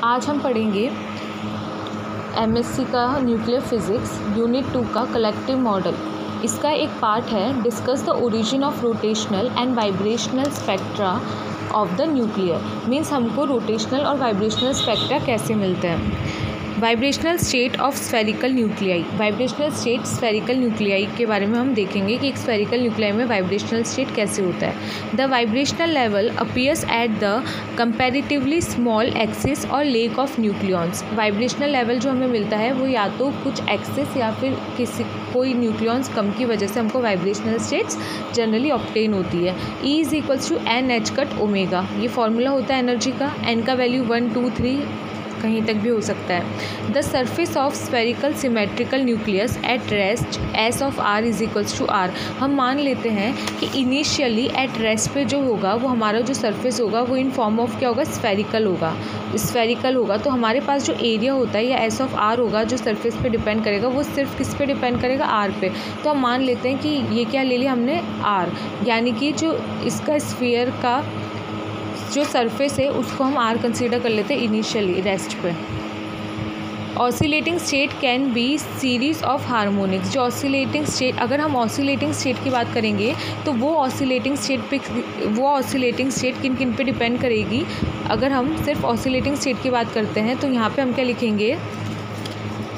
आज हम पढ़ेंगे एमएससी का न्यूक्लियर फिज़िक्स यूनिट 2 का कलेक्टिव मॉडल। इसका एक पार्ट है discuss the origin of rotational and vibrational spectra of the nuclear. Means हमको रोटेशनल और वाइब्रेशनल स्पेक्ट्रा कैसे मिलते हैं। Vibrational state of spherical nuclei. Vibrational state spherical nuclei के बारे में हम देखेंगे कि एक स्फेरिकल न्यूक्लियाई में वाइब्रेशनल स्टेट कैसे होता है। The vibrational level appears at the comparatively small axis और lack of nucleons. Vibrational level जो हमें मिलता है वो या तो कुछ एक्सिस या फिर कोई न्यूक्लियॉन्स कम की वजह से हमको वाइब्रेशनल स्टेट्स जनरली ऑब्टेन होती है। E is equals to n h cut omega, ये फॉर्मूला होता है एनर्जी का। एन का वैल्यू 1 2 3 कहीं तक भी हो सकता है। The surface of spherical symmetrical nucleus at rest s of r is equals to r. हम मान लेते हैं कि इनिशियली एट रेस्ट पे जो होगा वो हमारा जो सरफेस होगा वो इन फॉर्म ऑफ क्या होगा, स्फेरिकल होगा। स्फेरिकल होगा तो हमारे पास जो एरिया होता है या एस ऑफ आर होगा जो सरफेस पे डिपेंड करेगा वो सिर्फ किस पे डिपेंड करेगा, आर पे। तो हम मान लेते हैं कि ये क्या ले लिया हमने, आर, यानी कि जो इसका स्फीयर का जो सरफेस है उसको हम आर कंसीडर कर लेते हैं इनिशियली रेस्ट पे। Oscillating state can be series of harmonics. जो ऑसिलेटिंग स्टेट, अगर हम ऑसिलेटिंग स्टेट की बात करेंगे तो वो ऑसिलेटिंग स्टेट किन किन पे डिपेंड करेगी। अगर हम सिर्फ ऑसिलेटिंग स्टेट की बात करते हैं तो यहाँ पे हम क्या लिखेंगे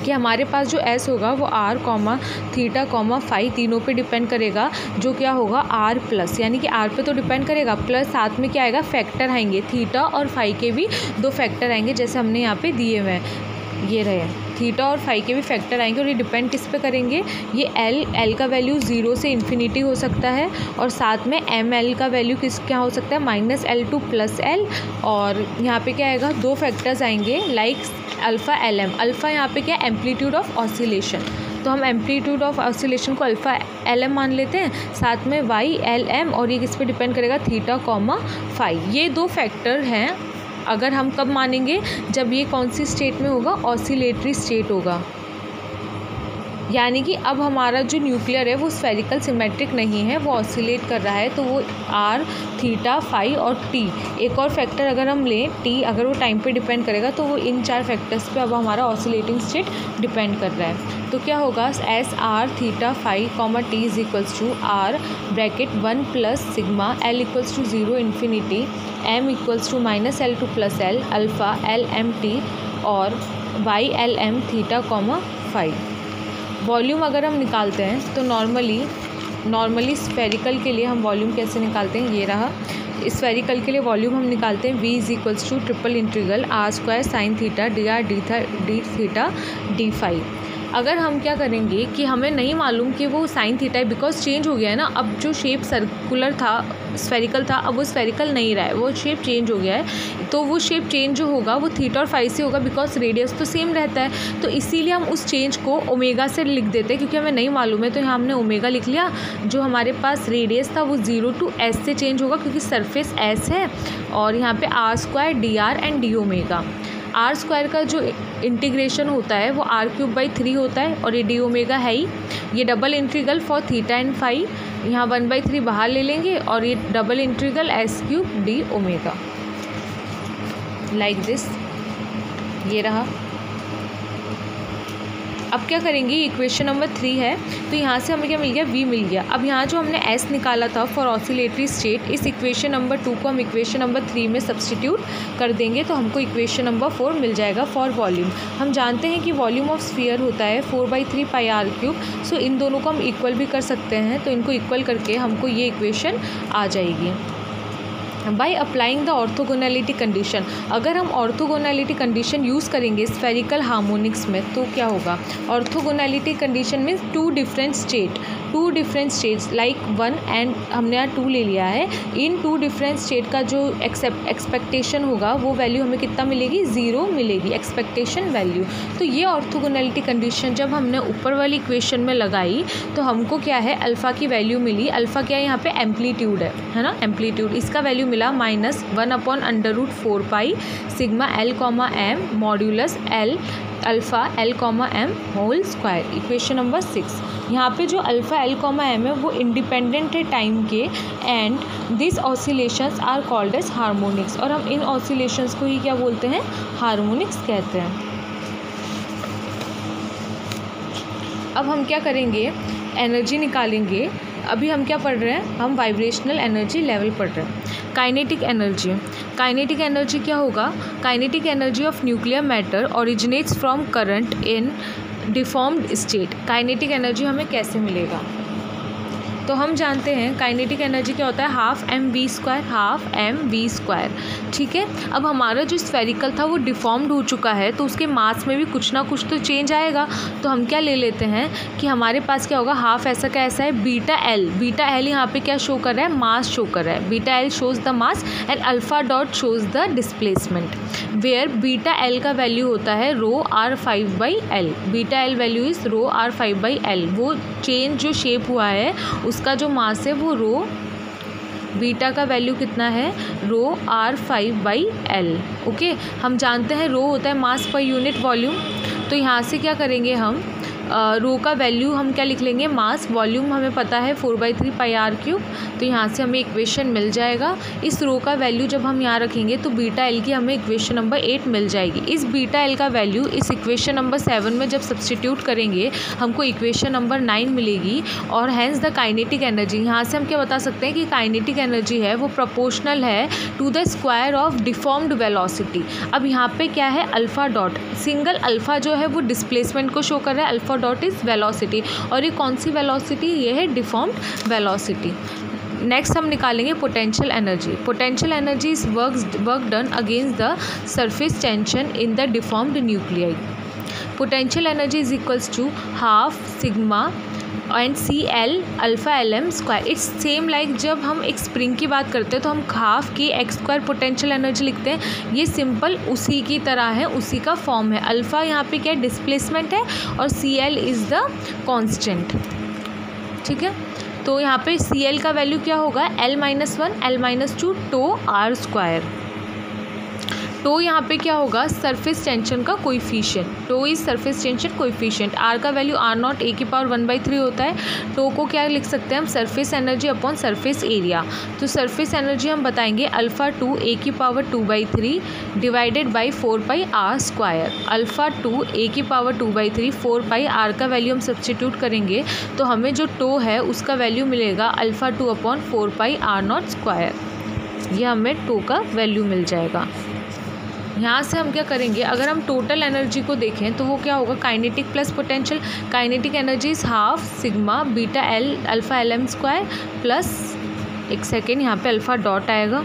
कि हमारे पास जो एस होगा वो r comma theta comma phi तीनों पे डिपेंड करेगा। जो क्या होगा आर प्लस, यानी कि आर पे तो डिपेंड करेगा, प्लस साथ में क्या आएगा, फैक्टर आएंगे। थीटा और फाई के भी 2 फैक्टर आएंगे जैसे हमने यहाँ पे दिए हुए हैं, ये रहे। थीटा और फाई के भी फैक्टर आएंगे और ये डिपेंड किस पे करेंगे, ये एल का वैल्यू 0 से इन्फिनिटी हो सकता है और साथ में एल का वैल्यू क्या हो सकता है, -L टू +L। और यहाँ पे क्या आएगा, 2 फैक्टर्स आएंगे लाइक अल्फ़ा LM। अल्फ़ा यहाँ पे क्या, एम्पलीट्यूड ऑफ ऑसिलेशन, तो हम एम्पलीट्यूड ऑफ ऑसिलेशन को अल्फ़ा LM मान लेते हैं। साथ में YLM और ये किस पे डिपेंड करेगा, थीटा कॉमा फाई। ये 2 फैक्टर हैं। अगर हम कब मानेंगे, जब ये कौन सी स्टेट में होगा, ऑसिलेटरी स्टेट होगा। यानी कि अब हमारा जो न्यूक्लियर है वो स्फेरिकल सिमेट्रिक नहीं है, वो ऑसिलेट कर रहा है। तो वो आर थीटा फाई और टी, एक और फैक्टर अगर हम लें टी, अगर वो टाइम पे डिपेंड करेगा तो वो इन 4 फैक्टर्स पे अब हमारा ऑसिलेटिंग स्टेट डिपेंड कर रहा है। तो क्या होगा, s r theta phi comma t is equals to r bracket 1 plus sigma l equals to 0 infinity m equals to -L to +L alpha LMT और YLM theta comma phi. Volume अगर हम निकालते हैं तो नॉर्मली स्फेरिकल के लिए हम volume कैसे निकालते हैं, ये रहा। स्फेरिकल के लिए वॉल्यूम हम निकालते हैं V is equals to triple integral r² sin theta dr d theta d phi. अगर हम क्या करेंगे कि हमें नहीं मालूम कि वो साइन थीटा है, बिकॉज चेंज हो गया है ना। अब जो शेप सर्कुलर था, स्फेरिकल था, अब वो स्फेरिकल नहीं रहा है, वो शेप चेंज हो गया है। तो वो शेप चेंज जो होगा वो थीटा और फाई से होगा, बिकॉज रेडियस तो सेम रहता है। तो इसीलिए हम उस चेंज को ओमेगा से लिख देते हैं, क्योंकि हमें नहीं मालूम है। तो यहाँ हमने ओमेगा लिख लिया। जो हमारे पास रेडियस था वो 0 टू S से चेंज होगा, क्योंकि सरफेस S है। और यहाँ पे r² dr and d omega. r² का जो इंटीग्रेशन होता है वो r³/3 होता है और ये d ओमेगा है ही। ये double integral for theta and phi, यहाँ 1/3 बाहर ले लेंगे और ये double integral s³ d omega, like this, ये रहा। अब क्या करेंगे, इक्वेशन नंबर 3 है तो यहाँ से हमें क्या मिल गया, V मिल गया। अब यहाँ जो हमने S निकाला था फॉर ऑसिलेटरी स्टेट, इस इक्वेशन नंबर 2 को हम इक्वेशन नंबर 3 में सब्स्टिट्यूट कर देंगे तो हमको इक्वेशन नंबर 4 मिल जाएगा फॉर वॉल्यूम। हम जानते हैं कि वॉल्यूम ऑफ स्फीयर होता है 4/3 पाई r³। सो इन दोनों को हम इक्वल भी कर सकते हैं, तो इनको इक्वल करके हमको ये इक्वेशन आ जाएगी। By applying the orthogonality condition. अगर हम ऑर्थोगोनैलिटी कंडीशन यूज़ करेंगे स्फेरिकल हार्मोनिक्स में तो क्या होगा, orthogonality condition means 2 different states like 1 and हमने यहाँ 2 ले लिया है। इन 2 डिफरेंट स्टेट का जो एक्सपेक्टेशन होगा वो वैल्यू हमें कितना मिलेगी, 0 मिलेगी एक्सपेक्टेशन वैल्यू। तो ये ऑर्थोगोनैलिटी कंडीशन जब हमने ऊपर वाली इक्वेशन में लगाई तो हमको क्या है, अल्फ़ा की वैल्यू मिली। अल्फ़ा क्या है, यहाँ पे एम्पलीट्यूड है ना, एम्पलीट्यूड, इसका वैल्यू मिला -1/√4 pi sigma L, M modulus L alpha l comma m whole square. Equation number 6, यहाँ पे जो अल्फ़ा एल कॉमा एम है वो इंडिपेंडेंट है टाइम के, and this oscillations are called as harmonics, और हम इन ऑसिलेशंस को ही क्या बोलते हैं, हार्मोनिक्स कहते हैं। अब हम क्या करेंगे, एनर्जी निकालेंगे। अभी हम क्या पढ़ रहे हैं, हम वाइब्रेशनल एनर्जी लेवल पढ़ रहे हैं। काइनेटिक एनर्जी, काइनेटिक एनर्जी क्या होगा, kinetic energy of nuclear matter originates from current in deformed state. Kinetic energy हमें कैसे मिलेगा, तो हम जानते हैं काइनेटिक एनर्जी क्या होता है, half m v square, half m v square. ठीक है, अब हमारा जो स्फेरिकल था वो डिफॉर्म्ड हो चुका है, तो उसके मास में भी कुछ ना कुछ तो चेंज आएगा। तो हम क्या ले लेते हैं कि हमारे पास क्या होगा, हाफ ऐसा का ऐसा है, बीटा एल, बीटा एल यहाँ पे क्या शो कर रहा है, मास शो कर रहा है। Beta L shows the mass and alpha dot shows the displacement, where beta L का वैल्यू होता है rho R 5/L। Beta L value is rho R 5/L। वो चेंज जो शेप हुआ है उसका जो मास है वो रो, बीटा का वैल्यू कितना है, रो आर 5/L। ओके, हम जानते हैं रो होता है मास पर यूनिट वॉल्यूम, तो यहाँ से क्या करेंगे हम, रो का वैल्यू हम क्या लिख लेंगे, मास, वॉल्यूम हमें पता है 4/3 पाई आर क्यूब, तो यहाँ से हमें इक्वेशन मिल जाएगा। इस रो का वैल्यू जब हम यहाँ रखेंगे तो बीटा एल की हमें इक्वेशन नंबर 8 मिल जाएगी। इस बीटा एल का वैल्यू इस इक्वेशन नंबर 7 में जब सब्सटीट्यूट करेंगे हमको इक्वेशन नंबर 9 मिलेगी, और हैंस द काइनेटिक एनर्जी, यहाँ से हम क्या बता सकते हैं कि काइनेटिक एनर्जी है वो प्रोपोर्शनल है to the square of deformed velocity. अब यहाँ पे क्या है, अल्फ़ा डॉट, सिंगल अल्फ़ा जो है वो डिस्प्लेसमेंट को शो कर रहा है, अल्फ़ा डॉट इज़ वेलोसिटी, और ये कौन सी वेलोसिटी, ये है डिफॉर्म्ड वेलोसिटी। नेक्स्ट हम निकालेंगे potential energy. Potential energy is work done against the surface tension in the deformed nuclei. Potential energy is equals to half sigma and c L alpha L m square. It's same like जब हम एक spring की बात करते हैं तो हम half के एक्स स्क्वायर पोटेंशियल एनर्जी लिखते हैं, ये सिंपल उसी की तरह है, उसी का फॉर्म है। अल्फ़ा यहाँ पे क्या है, डिस्प्लेसमेंट है, और c l is the constant. ठीक है, तो यहाँ पे सी एल का वैल्यू क्या होगा, L-1 L-2 to are square. To यहाँ पे क्या होगा, सरफेस टेंशन का coefficient, tau is surface tension coefficient. R का वैल्यू R0 a की पावर 1/3 होता है। टो को क्या लिख सकते हैं हम, surface energy upon surface area. तो सरफेस एनर्जी हम बताएंगे अल्फ़ा 2 a की power 2/3 divided by 4 r square. Alpha 2 a की पावर 2/3 4 r का वैल्यू हम सब्सटीट्यूट करेंगे तो हमें जो टो है उसका वैल्यू मिलेगा अल्फ़ा 2 अपॉन 4 r0 स्क्वायर। ये हमें टो का वैल्यू मिल जाएगा। यहाँ से हम क्या करेंगे, अगर हम टोटल एनर्जी को देखें तो वो क्या होगा, kinetic plus potential. Kinetic energy is half sigma beta l alpha L m square plus, एक सेकेंड, यहाँ पे अल्फ़ा डॉट आएगा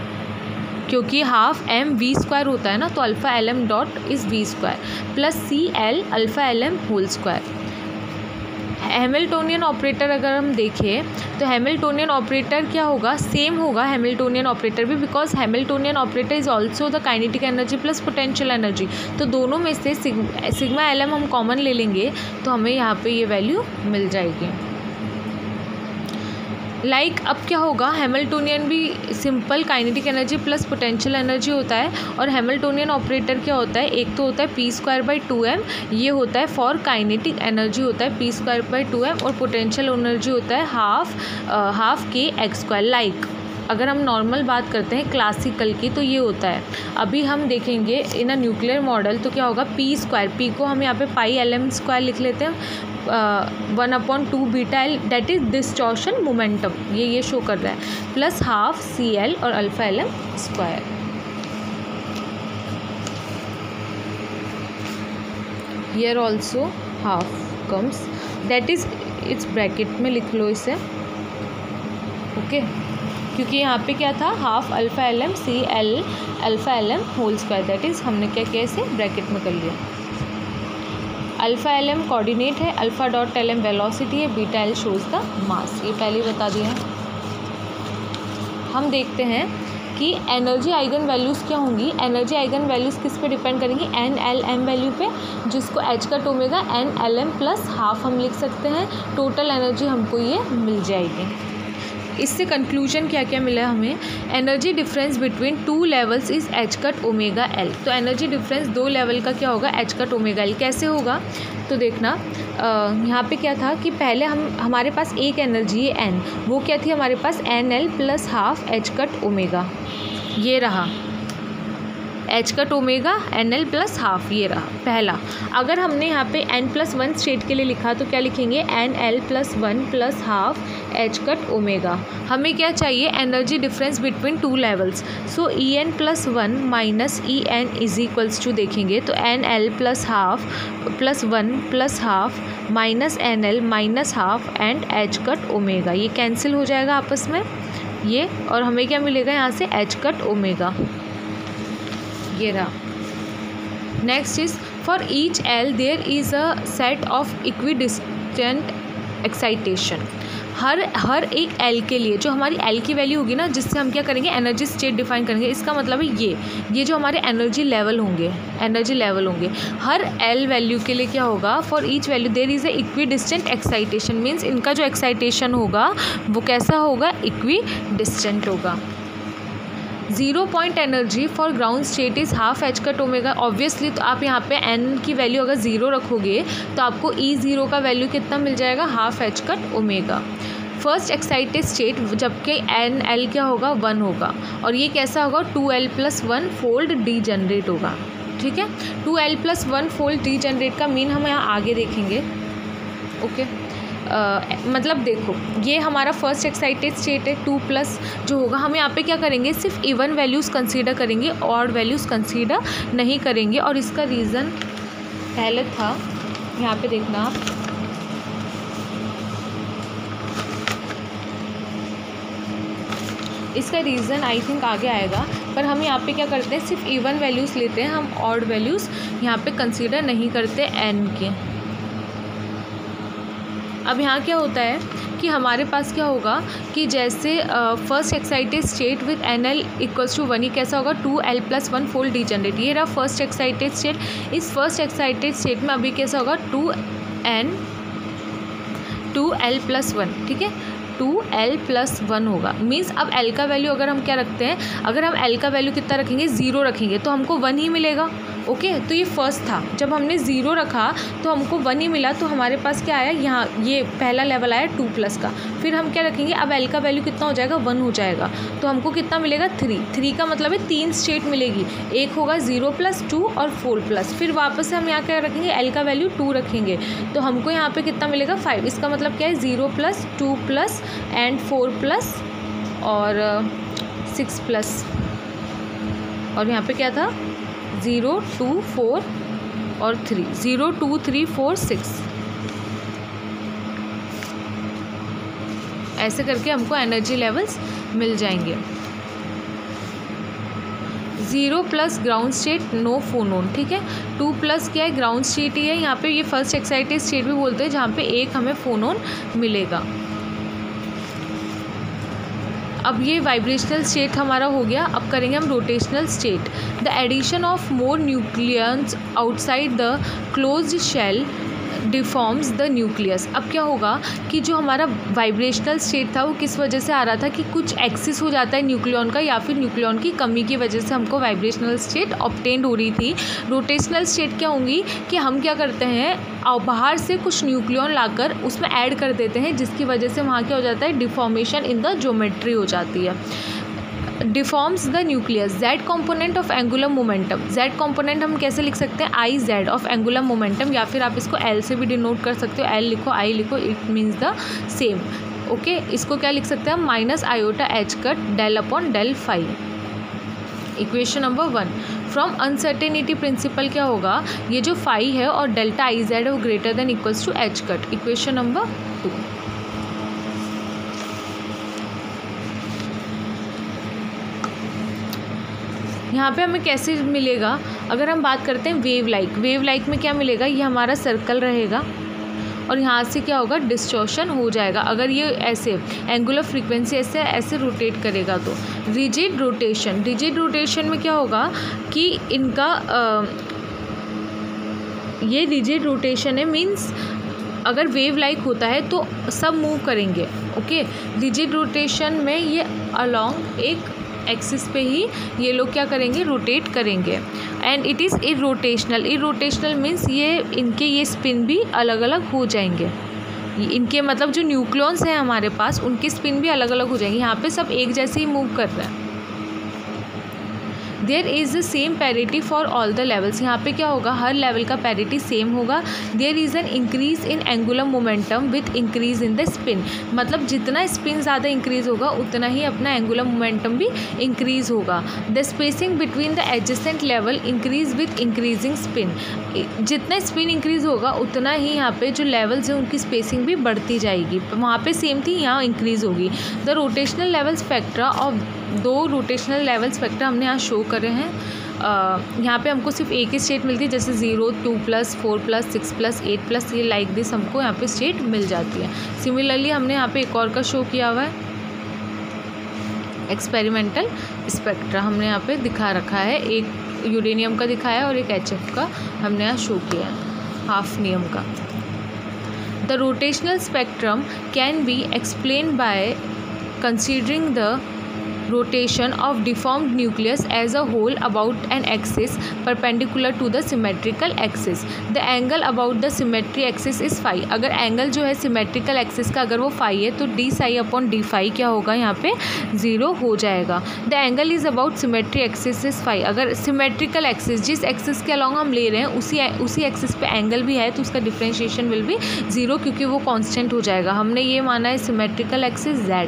क्योंकि हाफ एम वी स्क्वायर होता है ना, तो alpha L m dot is v square plus c L alpha L M whole square. Hamiltonian operator अगर हम देखें तो हैमिल्टोनियन ऑपरेटर क्या होगा, सेम होगा हैमिल्टोनियन ऑपरेटर भी, because Hamiltonian operator is also the kinetic energy plus potential energy. तो दोनों में से सिग्मा एल एम हम कॉमन ले लेंगे तो हमें यहाँ पे ये वैल्यू मिल जाएगी। अब क्या होगा, हैमिल्टोनियन भी simple kinetic energy plus potential energy होता है, और हैमिल्टोनियन ऑपरेटर क्या होता है, एक तो होता है p²/2m, ये होता है फॉर काइनेटिक एनर्जी होता है p²/2m, और पोटेंशियल एनर्जी होता है हाफ के एक्स स्क्वायर। अगर हम नॉर्मल बात करते हैं क्लासिकल की तो ये होता है। अभी हम देखेंगे इन अ न्यूक्लियर मॉडल तो क्या होगा, p², p को हम यहाँ पे π(Lm²) लिख लेते हैं, 1/2 beta l that is distortion momentum, ये शो कर रहा है, प्लस हाफ सी एल और alpha L m square. Here also half comes, that is its bracket में लिख लो इसे, ओके, क्योंकि यहाँ पे क्या था, half alpha L M C L alpha L M whole square, that is हमने क्या किया, इसे ब्रैकेट में कर लिया। अल्फ़ा एल एम कोऑर्डिनेट है, alpha dot L M velocity है, beta L shows the mass, ये पहले ही बता दिया है। हम देखते हैं कि एनर्जी आइगन वैल्यूज़ क्या होंगी। एनर्जी आइगन वैल्यूज़ किस पे डिपेंड करेंगी, एन एल एम वैल्यू पे, जिसको एच का टर्म होगा NLm प्लस हाफ हम लिख सकते हैं। टोटल एनर्जी हमको ये मिल जाएगी। इससे कंक्लूजन क्या क्या मिला हमें, energy difference between two levels is H cut omega L. तो एनर्जी डिफरेंस दो लेवल का क्या होगा, एच कट ओमेगा एल। कैसे होगा तो देखना, यहाँ पे क्या था कि पहले हमारे पास एक एनर्जी है एन, वो क्या थी हमारे पास N L plus half H cut omega, ये रहा H cut omega N L plus half, ये रहा पहला। अगर हमने यहाँ पे n प्लस वन स्टेट के लिए लिखा तो क्या लिखेंगे, n L plus one plus half H cut omega. हमें क्या चाहिए, energy difference between two levels, so e n plus one minus e n is equals to देखेंगे तो n L plus half plus one plus half minus n l minus half and h cut omega, ये cancel हो जाएगा आपस में ये, और हमें क्या मिलेगा यहाँ से एच कट ओमेगा, ये रहा। Next is for each L there is a set of equidistant excitation. हर एक एल के लिए जो हमारी एल की वैल्यू होगी ना, जिससे हम क्या करेंगे, एनर्जी स्टेट डिफाइन करेंगे। इसका मतलब है ये जो हमारे एनर्जी लेवल होंगे हर एल वैल्यू के लिए क्या होगा, for each value there is a equidistant excitation, means इनका जो एक्साइटेशन होगा वो कैसा होगा, इक्विडिस्टेंट होगा। 0 point energy for ground state is half H cut omega. Obviously तो आप यहाँ पे एन की वैल्यू अगर 0 रखोगे तो आपको E0 का वैल्यू कितना मिल जाएगा, half H cut omega. First excited state जबकि एन एल क्या होगा, 1 होगा, और ये कैसा होगा, 2L plus 1 fold D generate होगा। ठीक है, 2L plus 1 fold D generate का मीन हम यहाँ आगे देखेंगे। ओके मतलब देखो ये हमारा फर्स्ट एक्साइटेड स्टेट है, 2 प्लस जो होगा, हम यहाँ पे क्या करेंगे, सिर्फ इवन वैल्यूज़ कंसीडर करेंगे, ऑड वैल्यूज़ कंसीडर नहीं करेंगे। और इसका रीज़न पहले था, यहाँ पे देखना आप, इसका रीज़न आई थिंक आगे आएगा, पर हम यहाँ पे क्या करते हैं, सिर्फ इवन वैल्यूज़ लेते हैं, हम ऑड वैल्यूज़ यहाँ पे कंसीडर नहीं करते एन के। अब यहाँ क्या होता है कि हमारे पास क्या होगा कि जैसे first excited state with N L equals to 1, ये कैसा होगा, 2L plus 1 fold D generate, ये रहा फर्स्ट एक्साइटेड स्टेट। इस फर्स्ट एक्साइटेड स्टेट में अभी कैसा होगा, 2L प्लस 1, ठीक है, 2L प्लस 1 होगा। मीन्स अब L का वैल्यू अगर हम क्या रखते हैं, अगर हम L का वैल्यू कितना रखेंगे, 0 रखेंगे तो हमको 1 ही मिलेगा। ओके तो ये फर्स्ट था, जब हमने 0 रखा तो हमको 1 ही मिला, तो हमारे पास क्या आया, यहाँ ये पहला लेवल आया 2 प्लस का। फिर हम क्या रखेंगे, अब L का वैल्यू कितना हो जाएगा, 1 हो जाएगा, तो हमको कितना मिलेगा, 3 का मतलब है 3 स्टेट मिलेगी, एक होगा 0 प्लस 2 और 4 प्लस। फिर वापस से हम यहाँ क्या रखेंगे, L का वैल्यू 2 रखेंगे, तो हमको यहाँ पे कितना मिलेगा, 5। इसका मतलब क्या है, 0 प्लस 2 प्लस एंड 4 प्लस और 6 प्लस, और यहाँ पे क्या था, 0 2 4 और 3, 0 2 3 4 6, ऐसे करके हमको एनर्जी लेवल्स मिल जाएंगे। 0 plus ground state no phonon, ठीक है, 2 प्लस क्या है, ग्राउंड स्टेट ही है, यहाँ पे ये फर्स्ट एक्साइटेड स्टेट भी बोलते हैं, जहाँ पे एक हमें फोनोन मिलेगा। अब ये वाइब्रेशनल स्टेट हमारा हो गया। अब करेंगे हम rotational state. The addition of more nucleus outside the closed shell deforms the nucleus. अब क्या होगा कि जो हमारा वाइब्रेशनल स्टेट था वो किस वजह से आ रहा था कि कुछ एक्सिस हो जाता है न्यूक्लियन का, या फिर न्यूक्लियन की कमी की वजह से हमको वाइब्रेशनल स्टेट ऑब्टेन्ड हो रही थी। रोटेशनल स्टेट क्या होंगी कि हम क्या करते हैं, बाहर से कुछ न्यूक्लियन लाकर उसमें ऐड कर देते हैं, जिसकी वजह से वहाँ क्या हो जाता है, डिफॉर्मेशन इन द ज्योमेट्री हो जाती है। Deforms the nucleus. Z component of angular momentum. Z component हम कैसे लिख सकते हैं, I Z of angular momentum, या फिर आप इसको एल से भी डिनोट कर सकते हो, एल लिखो आई लिखो, it means the same. Okay, इसको क्या लिख सकते हैं हम, minus iota H cut del upon del phi. Equation number 1। From uncertainty principle क्या होगा, ये जो फाई है और डेल्टा आई जेड है वो greater than equals to H cut. Equation number 2। यहाँ पे हमें कैसे मिलेगा, अगर हम बात करते हैं वेव लाइक में क्या मिलेगा, ये हमारा सर्कल रहेगा और यहाँ से क्या होगा, डिस्टॉर्शन हो जाएगा। अगर ये ऐसे एंगुलर फ्रीक्वेंसी ऐसे रोटेट करेगा तो। रिजिड रोटेशन में क्या होगा कि इनका ये रिजिड रोटेशन है, मीन्स अगर वेव लाइक होता है तो सब मूव करेंगे। ओके, रिजिड रोटेशन में ये अलोंग एक एक्सिस पे ही ये लोग क्या करेंगे, रोटेट करेंगे। And it is irrotational. Irrotational means ये इनके ये स्पिन भी अलग अलग हो जाएंगे। इनके मतलब जो न्यूक्लियॉन्स हैं हमारे पास, उनकी स्पिन भी अलग अलग हो जाएंगी। यहाँ पे सब एक जैसे ही मूव कर रहे हैं। There is the same parity for all the levels. यहाँ पे क्या होगा, हर लेवल का पैरिटी सेम होगा। There is an increase in angular momentum with increase in the spin. मतलब जितना स्पिन ज़्यादा इंक्रीज होगा उतना ही अपना एंगुलर मोमेंटम भी इंक्रीज होगा। The spacing between the adjacent level increase with increasing spin. जितना स्पिन इंक्रीज होगा उतना ही यहाँ पे जो लेवल्स हैं उनकी स्पेसिंग भी बढ़ती जाएगी। वहाँ पे सेम थी, यहाँ इंक्रीज होगी। The rotational level spectra of 2 rotational level spectra हमने यहाँ शो करे हैं। यहाँ पे हमको सिर्फ एक ही स्टेट मिलती है, जैसे 0, 2+, 4+, 6+, 8+, ये लाइक दिस हमको यहाँ पे स्टेट मिल जाती है। सिमिलरली हमने यहाँ पे एक और का शो किया हुआ है, एक्सपेरिमेंटल स्पेक्ट्रा हमने यहाँ पे दिखा रखा है। एक यूरेनियम का दिखाया और एक HF का हमने यहाँ शो किया है, हाफनियम का। The rotational spectrum can be explain by considering the rotation of deformed nucleus as a whole about an axis perpendicular to the symmetrical axis. The angle about the symmetry axis is phi. अगर angle जो है symmetrical axis का अगर वो phi है तो D psi upon D phi क्या होगा, यहाँ पे 0 हो जाएगा। The angle is about symmetry axis is phi. अगर सिमेट्रिकल एक्सिस जिस एक्सिस के अलॉन्ग हम ले रहे हैं उसी एक्सिस पे एंगल भी है तो उसका डिफ्रेंशिएशन विल बी 0, क्योंकि वो कांस्टेंट हो जाएगा। हमने ये माना है symmetrical axis z।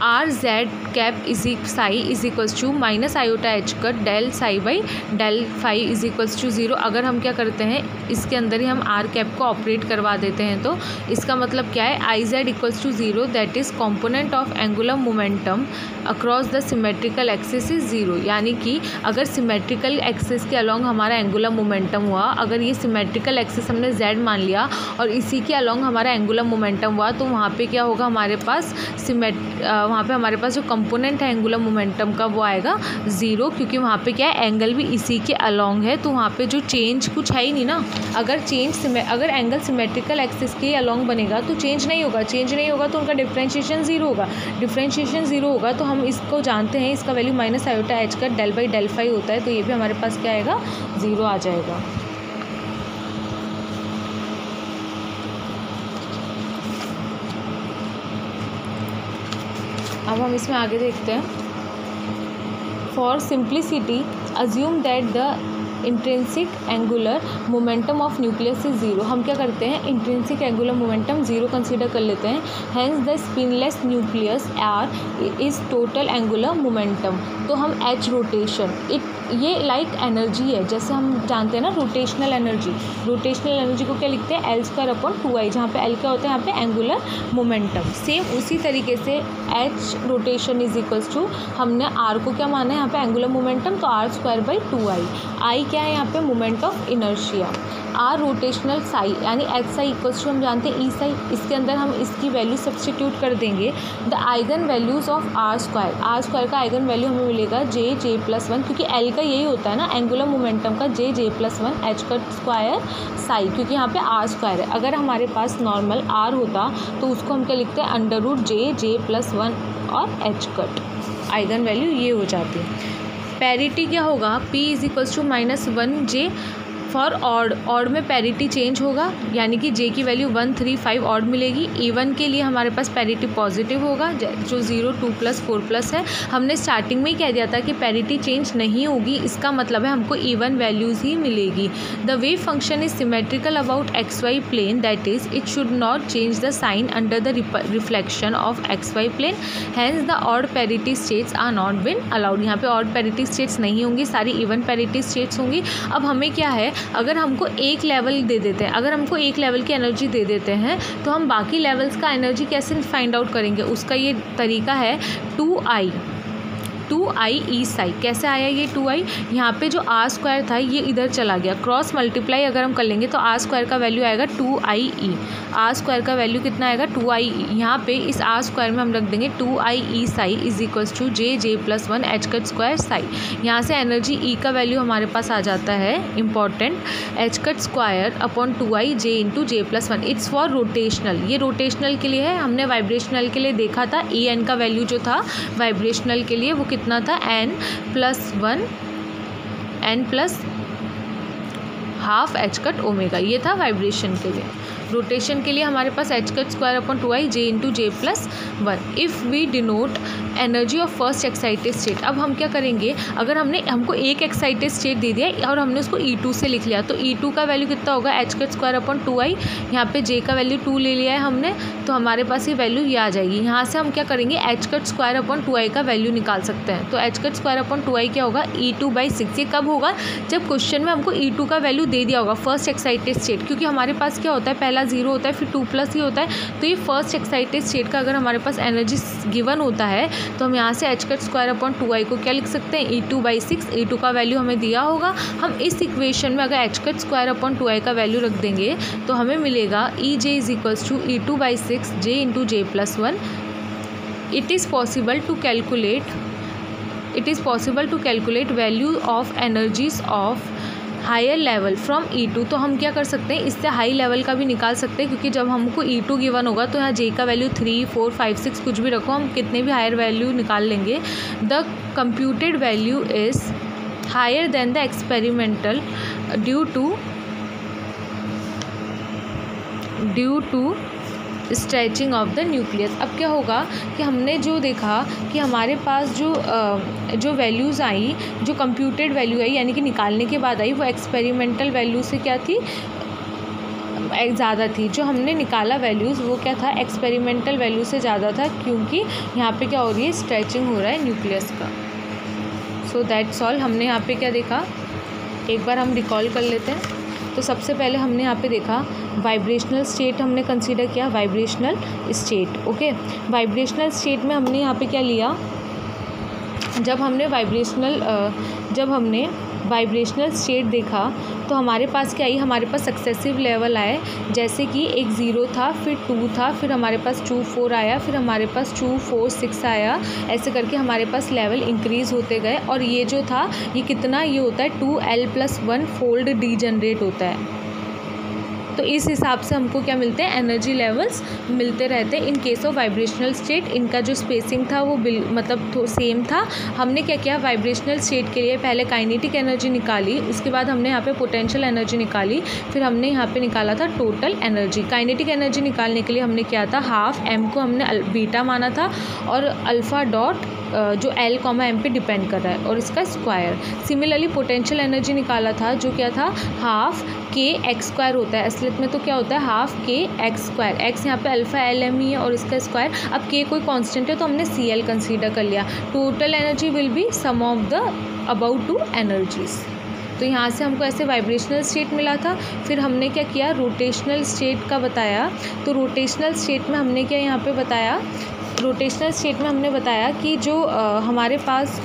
R Z cap psi is equals to minus iota H cut del psi by del phi is equals to 0। अगर हम क्या करते हैं, इसके अंदर ही हम आर कैप को ऑपरेट करवा देते हैं तो इसका मतलब क्या है, I Z equals to 0 that is component of angular momentum across the symmetrical axis is 0। यानी कि अगर सिमेट्रिकल एक्सिस के अलॉन्ग हमारा एंगुलर मोमेंटम हुआ, अगर ये सिमेट्रिकल एक्सिस हमने z मान लिया और इसी के अलॉन्ग हमारा एंगुलर मोमेंटम हुआ, तो वहाँ पे क्या होगा, हमारे पास वहाँ पे हमारे पास जो कंपोनेंट है एंगुलर मोमेंटम का वो आएगा 0, क्योंकि वहाँ पे क्या है, एंगल भी इसी के अलॉन्ग है। तो वहाँ पे जो चेंज कुछ है ही नहीं ना। अगर एंगल सिमेट्रिकल एक्सिस के अलॉन्ग बनेगा तो चेंज नहीं होगा तो उनका डिफ्रेंशिएशन 0 होगा। डिफ्रेंशिएशन 0 होगा तो हम इसको जानते हैं, इसका वैल्यू माइनस आयोटा एच का डेल बाई डेल फाई होता है, तो ये भी हमारे पास क्या आएगा, 0 आ जाएगा। अब हम इसमें आगे देखते हैं। For simplicity assume that the intrinsic angular momentum of nucleus is 0। हम क्या करते हैं, इंट्रिंसिक एंगुलर मोमेंटम 0 कंसीडर कर लेते हैं। Hence the spinless nucleus R is total angular momentum. तो हम एच रोटेशन ये लाइक एनर्जी है, जैसे हम जानते हैं ना रोटेशनल एनर्जी को क्या लिखते हैं, L²/2I, जहाँ पे L क्या होता है, यहाँ पे एंगुलर मोमेंटम। सेम उसी तरीके से H rotation is equals to, हमने आर को क्या माना है यहाँ पे एंगुलर मोमेंटम, तो R²/2I। आई क्या है यहाँ पे, moment of inertia. R rotational psi यानी एच साई इक्वल्स टू हम जानते हैं ई साई, इसके अंदर हम इसकी वैल्यू सब्सटीट्यूट कर देंगे। The eigen values of R² का आइगन वैल्यू हमें मिलेगा J+1, क्योंकि L का यही होता है ना एंगुलर मोमेंटम का, J+1 H² साई, क्योंकि यहाँ पे R² है। अगर हमारे पास नॉर्मल R होता तो उसको हम क्या लिखते हैं, √J+1 और H²। आइगन वैल्यू ये हो जाती है। पैरिटी क्या होगा, P is equals to -1J for odd में पैरिटी चेंज होगा, यानी कि J की वैल्यू 1, 3, 5 ऑड मिलेगी। इवन के लिए हमारे पास पैरिटी पॉजिटिव होगा, जो 0, 2+, 4+ है। हमने स्टार्टिंग में ही कह दिया था कि पैरिटी चेंज नहीं होगी, इसका मतलब है हमको इवन वैल्यूज़ ही मिलेगी। The wave function is symmetrical about XY plane, that is it should not change the sign under the reflection of XY plane. Hence the odd parity states are not been allowed. यहाँ पे odd parity states नहीं होंगी, सारी even parity states होंगी। अब हमें क्या है, अगर हमको एक लेवल दे देते हैं, अगर हमको एक लेवल की एनर्जी दे देते हैं तो हम बाकी लेवल्स का एनर्जी कैसे फाइंड आउट करेंगे, उसका ये तरीका है 2I 2IE साई। कैसे आया ये 2I? यहाँ पे जो आर स्क्वायर था ये इधर चला गया, क्रॉस मल्टीप्लाई अगर हम कर लेंगे तो आर स्क्वायर का वैल्यू आएगा 2IE। आर स्क्वायर का वैल्यू कितना आएगा 2IE। यहाँ पे इस आर स्क्वायर में हम रख देंगे 2IE psi is equals to J+1 H cut square psi. यहाँ से एनर्जी E का वैल्यू हमारे पास आ जाता है important, H cut square upon 2I J into J+1। It's for rotational, ये रोटेशनल के लिए है। हमने वाइब्रेशनल के लिए देखा था En का वैल्यू जो था वाइब्रेशनल के लिए वो कितना था n+1 n+12 H cut omega, ये था वाइब्रेशन के लिए। रोटेशन के लिए हमारे पास H cut square upon 2I J into J+1 if we denote energy of first excited state. अब हम क्या करेंगे, अगर हमको एक एक्साइटेड स्टेट दे दिया और हमने उसको E2 से लिख लिया तो E2 का वैल्यू कितना होगा H cut square upon 2I। यहाँ पे J का वैल्यू 2 ले लिया है हमने, तो हमारे पास ये वैल्यू ये आ जाएगी। यहाँ से हम क्या करेंगे, H cut square upon 2I का वैल्यू निकाल सकते हैं। तो H cut square upon 2I क्या होगा E2/6। ये कब होगा, जब क्वेश्चन में हमको E2 का वैल्यू दे दिया होगा फर्स्ट एक्साइटेड स्टेट, क्योंकि हमारे पास क्या होता है पहला 0 होता है फिर 2+ ही होता है। तो ये फर्स्ट एक्साइटेड स्टेट का अगर हमारे पास एनर्जी गिवन होता है तो हम यहाँ से H cut square upon 2I को क्या लिख सकते हैं E2/6। E2 का वैल्यू हमें दिया होगा, हम इस इक्वेशन में अगर H cut square upon 2I का वैल्यू रख देंगे तो हमें मिलेगा EJ is equals to E2/6 J into J+1। It is possible to calculate value of energies of higher level from E2। तो हम क्या कर सकते हैं, इससे हाई लेवल का भी निकाल सकते हैं, क्योंकि जब हमको E2 गिवन होगा तो यहाँ J का वैल्यू 3, 4, 5, 6 कुछ भी रखो, हम कितने भी हायर वैल्यू निकाल लेंगे। The computed value is higher than the experimental due to stretching of the nucleus. अब क्या होगा कि हमने जो देखा कि हमारे पास जो वैल्यूज़ आई, जो कंप्यूटेड वैल्यू आई यानी कि निकालने के बाद आई, वो एक्सपेरिमेंटल वैल्यू से क्या थी, ज़्यादा थी। जो हमने निकाला वैल्यूज़ वो क्या था, एक्सपेरिमेंटल वैल्यू से ज़्यादा था, क्योंकि यहाँ पे क्या हो रही है, स्ट्रेचिंग हो रहा है न्यूक्लियस का। So that's all. हमने यहाँ पे क्या देखा, एक बार हम रिकॉल कर लेते हैं। तो सबसे पहले हमने यहाँ पे देखा वाइब्रेशनल स्टेट हमने कंसीडर किया, vibrational state. Okay, vibrational state में हमने यहाँ पे क्या लिया, जब हमने वाइब्रेशनल स्टेट देखा तो हमारे पास क्या आई, हमारे पास सक्सेसिव लेवल आए। जैसे कि एक 0 था, फिर 2 था, फिर हमारे पास 2, 4 आया, फिर हमारे पास 2, 4, 6 आया। ऐसे करके हमारे पास लेवल इंक्रीज़ होते गए। और ये जो था ये कितना, ये होता है 2L+1 फोल्ड डीजनरेट होता है। तो इस हिसाब से हमको क्या मिलते हैं, एनर्जी लेवल्स मिलते रहते हैं। In case of vibrational state इनका जो स्पेसिंग था वो मतलब सेम था। हमने क्या किया, वाइब्रेशनल स्टेट के लिए पहले काइनेटिक एनर्जी निकाली, उसके बाद हमने यहाँ पे पोटेंशियल एनर्जी निकाली, फिर हमने यहाँ पे निकाला था टोटल एनर्जी। काइनेटिक एनर्जी निकालने के लिए हमने क्या था, हाफ m को हमने बीटा माना था और अल्फ़ा डॉट जो L, M पे डिपेंड कर रहा है और इसका स्क्वायर। सिमिलरली पोटेंशियल एनर्जी निकाला था जो क्या था, हाफ kx² होता है। असलियत में तो क्या होता है, हाफ kx²। x यहाँ पे अल्फ़ा LM ही है और इसका स्क्वायर। अब k कोई कांस्टेंट है तो हमने Cl कंसीडर कर लिया। Total energy will be sum of the about 2 energies. तो यहाँ से हमको ऐसे वाइब्रेशनल स्टेट मिला था। फिर हमने क्या किया, रोटेशनल स्टेट का बताया। तो रोटेशनल स्टेट में हमने क्या यहाँ पे बताया, रोटेशनल स्टेट में हमने बताया कि जो हमारे पास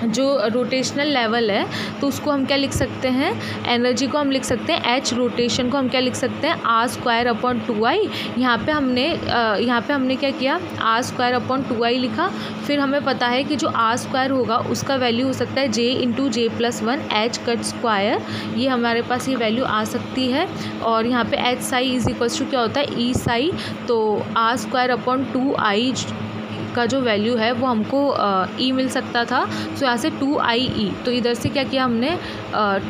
जो रोटेशनल लेवल है तो उसको हम क्या लिख सकते हैं, एनर्जी को हम लिख सकते हैं एच, रोटेशन को हम क्या लिख सकते हैं R² अपॉन 2I। यहाँ पे हमने क्या किया, R² अपॉन 2I लिखा। फिर हमें पता है कि जो R² होगा उसका वैल्यू हो सकता है J into J+1 H cut square. ये हमारे पास ये वैल्यू आ सकती है। और यहाँ पे H psi is equals to क्या होता है, E साई। तो R² अपॉन 2I का जो वैल्यू है वो हमको E मिल सकता था। सो यहाँ से 2IE, तो इधर से क्या किया हमने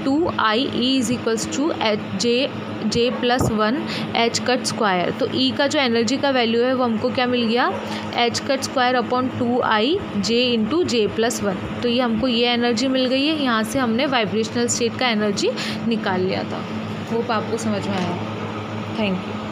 2IE is equals to J+1 H cut square. तो E का जो एनर्जी का वैल्यू है वो हमको क्या मिल गया, H cut square upon 2I J into J+1। तो ये हमको ये एनर्जी मिल गई है। यहाँ से हमने वाइब्रेशनल स्टेट का एनर्जी निकाल लिया था। होप आपको समझ में आया। Thank you.